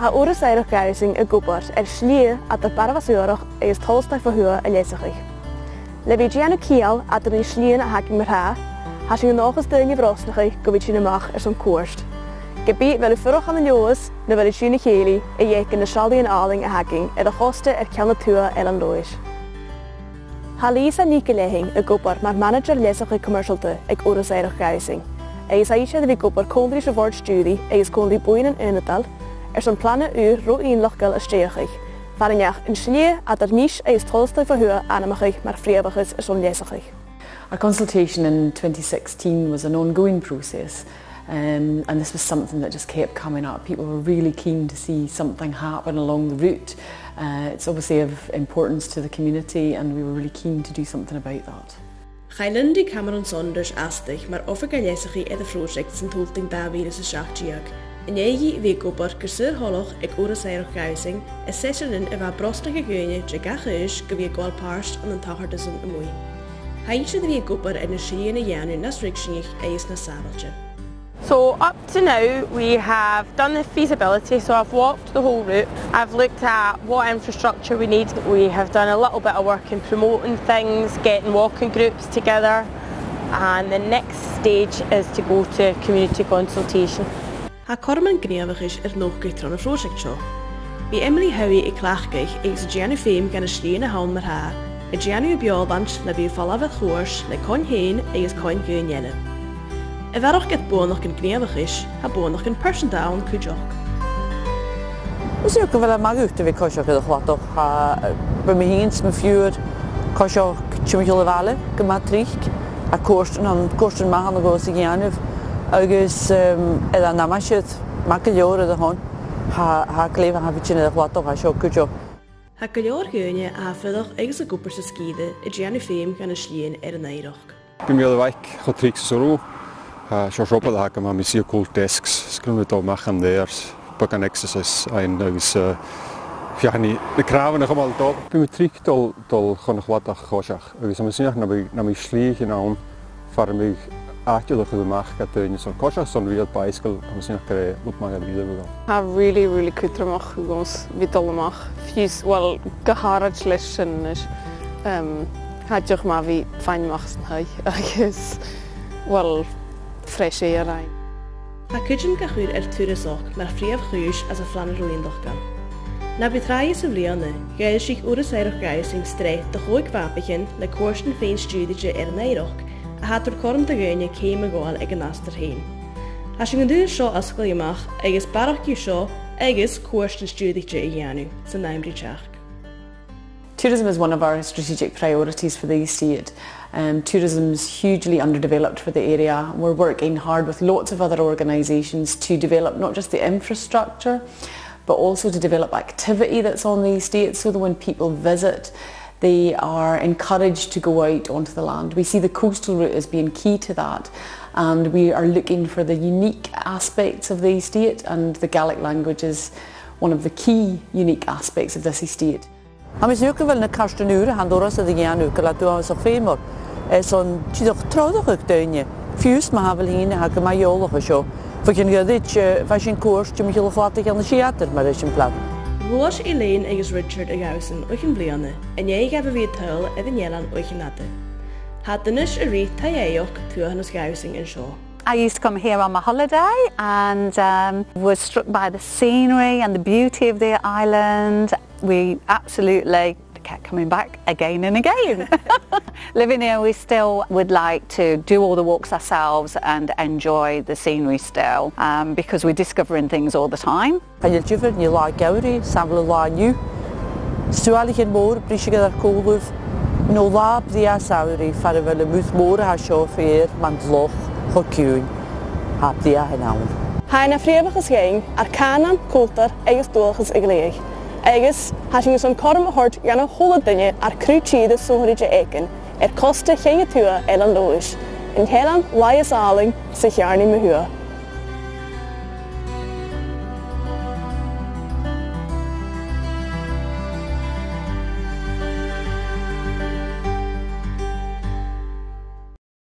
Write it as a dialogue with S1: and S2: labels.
S1: Ha oras eirach gausing y gwybod slie at y barfaswyrach eis tolstau fahua y lesach. Le fi gianw cial at yr slien a haging mar ha, ha sy'n nochas dyn i frosnach gofyd sy'n ymach som cwrst. Gebi fel y ffyrwch an y nioas na fel y sy'n y cheli y iec yn y siali yn aling a haging er y choste cialna tua an loes. Ha Lisa Nicolehing y gwybod mae'r manager lesach commercial dy ag oras eirach gausing. Eis eisiau fi gwybod condri sy'n ford studi eis condri bwyn yn ynadal som plannen ro een lochgal streachig. Varinjach een slie at er niche eis tolstau verhuur aanamachig maar vreebigis som lesachig.
S2: Our consultation in 2016 was an ongoing process and this was something that just kept coming up. People were really keen to see something happen along the route. It's obviously of importance to the community and we were really keen to do something about that.
S1: Gailundi Cameron Saunders astig maar of ik lesachig de project zijn tolting daar weer is een schachtiak. En jij weet gobar kusur holoch ek oras eirach gausing is sessionin eva brostige geune je gachish gewie gol parst an tachardism amoy. Haitje de weet gobar en een janu nasrikshig eis na savalje.
S3: So up to now we have done the feasibility, so I've walked the whole route, I've looked at what infrastructure we need, we have done a little bit of work in promoting things, getting walking groups together, and the next stage is to go to community consultation.
S1: Ha korman gneavig nog getrán a project show. Bí Emily Howie klachgeich eis Gianni Fame gan a sliene haun mar ha, a Gianni biolbans le bí fallafad chórs le coin héin eis coin geun jenne. A verach get bonach gan gneavig ha bonach gan person down kujoch.
S4: Is ook wel mag ut vi koshok de chwatoch ha be mi hins me fjord koshok chimjole vale gematrich a kosten ma han go sig Gianni agus an namashit makleor de hon ha kleve ha vitjin de chwatoch ha sho kujo.
S1: Ha kleor geune a fyddoch eis a gwpers a skide a Gianni Fame gan a slien an eirach.
S5: Bym i oedd waik chotrix soro. Sio siopa da haka ma mi sio cool desks. Sgrwn we do machan deirs. Bag an exercise ein agus fiachni de kraven ag amal do. Bym i trik dol chon a chwatach chosach. Agus am sinach na mi slieg in awn far mi achtioch de mach gat dyn son kosach son real bicycle am sinach kare loop mag ad video go.
S3: Ha really kutramach gons vitolmach. Fies wel geharad lessen is hadjoch ma vi fijn machsen hai. Agus wel fresh air rein.
S1: Ha kujin gachur turesok maar friaf chuis as a flanner roendag kan. Na betraie se vlianne, geil sich oras eirach gausing streit de gooi kwapigin le koorsten feen studie eirach. A hat er korm de geune keime goal ag an aster heen. Ha sin duur seo askel jemach, agus barach gi seo, agus koorsten studie janu, sa naimri chach.
S2: Tourism is one of our strategic priorities for the estate. Tourism is hugely underdeveloped for the area. We're working hard with lots of other organisations to develop not just the infrastructure, but also to develop activity that's on the estate so that when people visit, they are encouraged to go out onto the land. We see the coastal route as being key to that, and we are looking for the unique aspects of the estate, and the Gaelic language is one of the key unique aspects of this estate.
S4: Am is ook wel na karsten ure han doras de Gianni kala tu as femor. Son chidoch trodoch ek deunje. Fius ma havel hine ha ma joloch scho. Voor je dit fashion course je moet je laten aan de theater maar is een plan.
S1: Woas Elaine agus Richard a gausen och in blianne en jij gaf weer tuil even jelan och in natte. Had de nus a ri taeoch tu hanus gausing in show.
S6: I used to come here on my holiday and was struck by the scenery and the beauty of the island. We absolutely kept coming back again and again. Living here, we still would like to do all the walks ourselves and enjoy the scenery still because we're discovering things all the time.
S4: En je juffen, je laat gauri, samle la nu. Stualig in moor, brisje daar koolhoef. No lab die sauri, verder wel een muut moor ha chauffeur, man loch, hokuun. Hab die genaamd.
S1: Hij na vreemdige schijn, arkanan, kultur, eigen doelges egleeg. Eigens, had je zo'n korm hort jana holle dingen cruciede soorige eken. Kosten geen tuur en loos. In Helan, laie zaling, zich jaar niet meer huur.